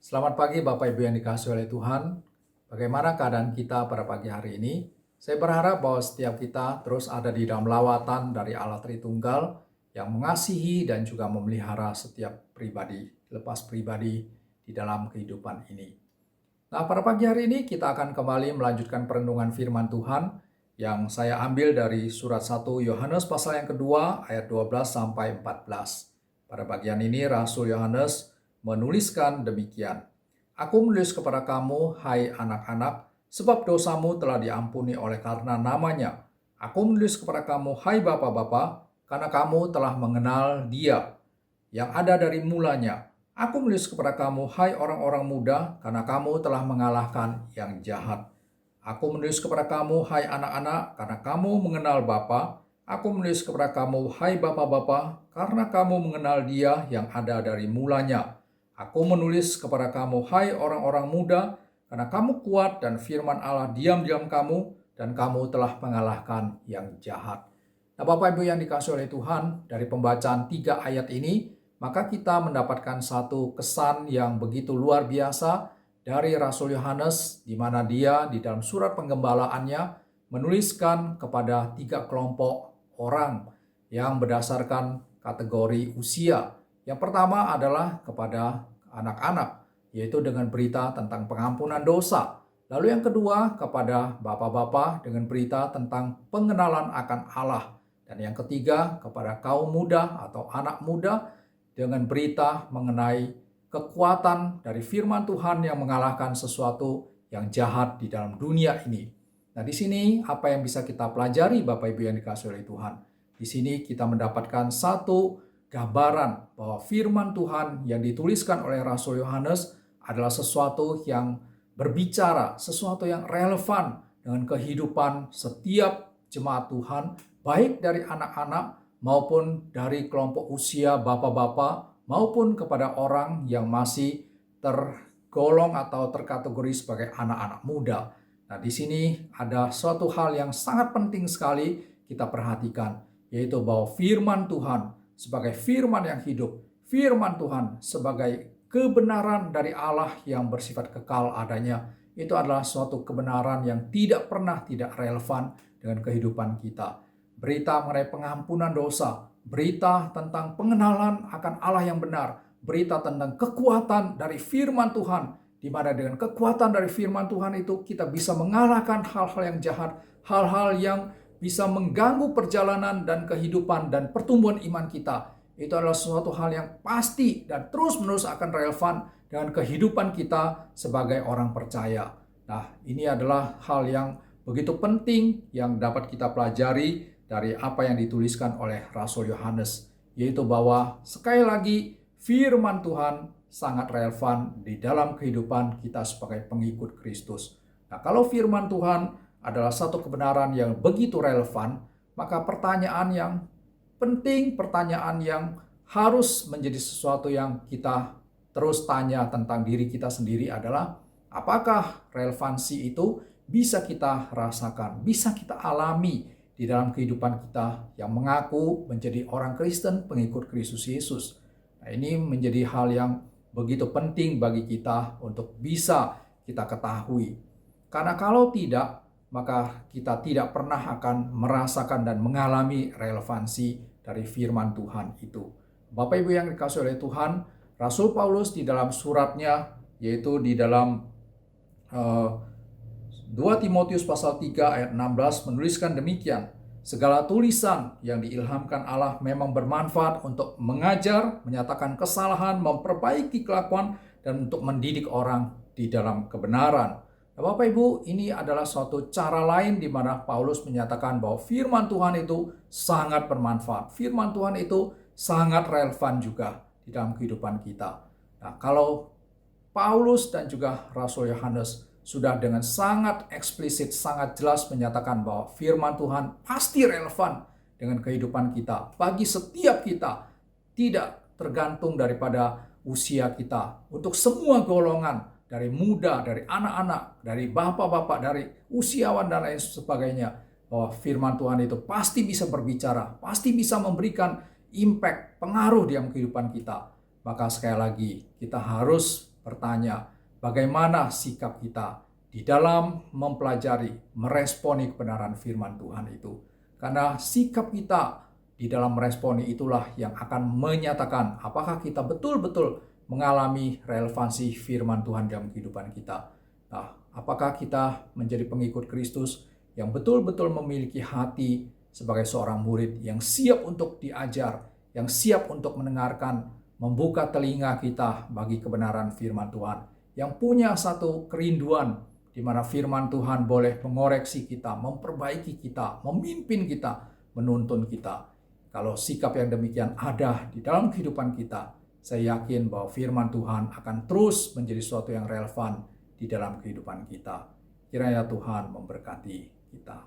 Selamat pagi Bapak Ibu yang dikasihi oleh Tuhan. Bagaimana keadaan kita pada pagi hari ini? Saya berharap bahwa setiap kita terus ada di dalam lawatan dari Allah Tritunggal yang mengasihi dan juga memelihara setiap pribadi, lepas pribadi di dalam kehidupan ini. Nah, pada pagi hari ini kita akan kembali melanjutkan perenungan firman Tuhan yang saya ambil dari surat 1 Yohanes pasal yang kedua ayat 12 sampai 14. Pada bagian ini Rasul Yohanes menuliskan demikian. Aku menulis kepada kamu, hai anak-anak, sebab dosamu telah diampuni oleh karena namanya. Aku menulis kepada kamu, hai bapak-bapak, karena kamu telah mengenal Dia yang ada dari mulanya. Aku menulis kepada kamu, hai orang-orang muda, karena kamu telah mengalahkan yang jahat. Aku menulis kepada kamu, hai anak-anak, karena kamu mengenal Bapa. Aku menulis kepada kamu, hai bapak-bapak, karena kamu mengenal Dia yang ada dari mulanya. Aku menulis kepada kamu, hai orang-orang muda, karena kamu kuat dan firman Allah diam di dalam kamu, dan kamu telah mengalahkan yang jahat. Nah, Bapak Ibu yang dikasihi oleh Tuhan, dari pembacaan 3 ayat ini, maka kita mendapatkan satu kesan yang begitu luar biasa dari Rasul Yohanes, di mana dia di dalam surat penggembalaannya menuliskan kepada 3 kelompok orang yang berdasarkan kategori usia. Yang pertama adalah kepada anak-anak, yaitu dengan berita tentang pengampunan dosa. Lalu yang kedua kepada bapak-bapak dengan berita tentang pengenalan akan Allah. Dan yang ketiga kepada kaum muda atau anak muda dengan berita mengenai kekuatan dari firman Tuhan yang mengalahkan sesuatu yang jahat di dalam dunia ini. Nah, di sini apa yang bisa kita pelajari Bapak Ibu yang dikasihi oleh Tuhan? Di sini kita mendapatkan satu gambaran bahwa firman Tuhan yang dituliskan oleh Rasul Yohanes adalah sesuatu yang berbicara, sesuatu yang relevan dengan kehidupan setiap jemaat Tuhan, baik dari anak-anak maupun dari kelompok usia bapak-bapak, maupun kepada orang yang masih tergolong atau terkategori sebagai anak-anak muda. Nah, di sini ada suatu hal yang sangat penting sekali kita perhatikan, yaitu bahwa firman Tuhan sebagai firman yang hidup, firman Tuhan sebagai kebenaran dari Allah yang bersifat kekal adanya, itu adalah suatu kebenaran yang tidak pernah tidak relevan dengan kehidupan kita. Berita mengenai pengampunan dosa, berita tentang pengenalan akan Allah yang benar, berita tentang kekuatan dari firman Tuhan, di mana dengan kekuatan dari firman Tuhan itu kita bisa mengalahkan hal-hal yang jahat, hal-hal yang bisa mengganggu perjalanan dan kehidupan dan pertumbuhan iman kita. Itu adalah suatu hal yang pasti dan terus-menerus akan relevan dengan kehidupan kita sebagai orang percaya. Nah, ini adalah hal yang begitu penting yang dapat kita pelajari dari apa yang dituliskan oleh Rasul Yohanes, yaitu bahwa sekali lagi firman Tuhan sangat relevan di dalam kehidupan kita sebagai pengikut Kristus. Nah, kalau firman Tuhan adalah satu kebenaran yang begitu relevan, maka pertanyaan yang penting, pertanyaan yang harus menjadi sesuatu yang kita terus tanya tentang diri kita sendiri adalah, apakah relevansi itu bisa kita rasakan, bisa kita alami di dalam kehidupan kita yang mengaku menjadi orang Kristen, pengikut Kristus Yesus. Nah, ini menjadi hal yang begitu penting bagi kita untuk bisa kita ketahui. Karena kalau tidak, maka kita tidak pernah akan merasakan dan mengalami relevansi dari firman Tuhan itu. Bapak Ibu yang dikasihi oleh Tuhan, Rasul Paulus di dalam suratnya, yaitu di dalam 2 Timotius pasal 3 ayat 16 menuliskan demikian. Segala tulisan yang diilhamkan Allah memang bermanfaat untuk mengajar, menyatakan kesalahan, memperbaiki kelakuan, dan untuk mendidik orang di dalam kebenaran. Nah, Bapak Ibu, ini adalah suatu cara lain di mana Paulus menyatakan bahwa firman Tuhan itu sangat bermanfaat. Firman Tuhan itu sangat relevan juga di dalam kehidupan kita. Nah, kalau Paulus dan juga Rasul Yohanes sudah dengan sangat eksplisit, sangat jelas menyatakan bahwa firman Tuhan pasti relevan dengan kehidupan kita. Bagi setiap kita, tidak tergantung daripada usia kita. Untuk semua golongan, dari muda, dari anak-anak, dari bapak-bapak, dari usiawan dan lain sebagainya, bahwa firman Tuhan itu pasti bisa berbicara, pasti bisa memberikan impact, pengaruh dalam kehidupan kita. Maka sekali lagi, kita harus bertanya, bagaimana sikap kita di dalam mempelajari, meresponi kebenaran firman Tuhan itu. Karena sikap kita di dalam meresponi itulah yang akan menyatakan apakah kita betul-betul mengalami relevansi firman Tuhan dalam kehidupan kita. Nah, apakah kita menjadi pengikut Kristus yang betul-betul memiliki hati sebagai seorang murid yang siap untuk diajar, yang siap untuk mendengarkan, membuka telinga kita bagi kebenaran firman Tuhan, yang punya satu kerinduan di mana firman Tuhan boleh mengoreksi kita, memperbaiki kita, memimpin kita, menuntun kita. Kalau sikap yang demikian ada di dalam kehidupan kita, saya yakin bahwa firman Tuhan akan terus menjadi sesuatu yang relevan di dalam kehidupan kita. Kiranya Tuhan memberkati kita.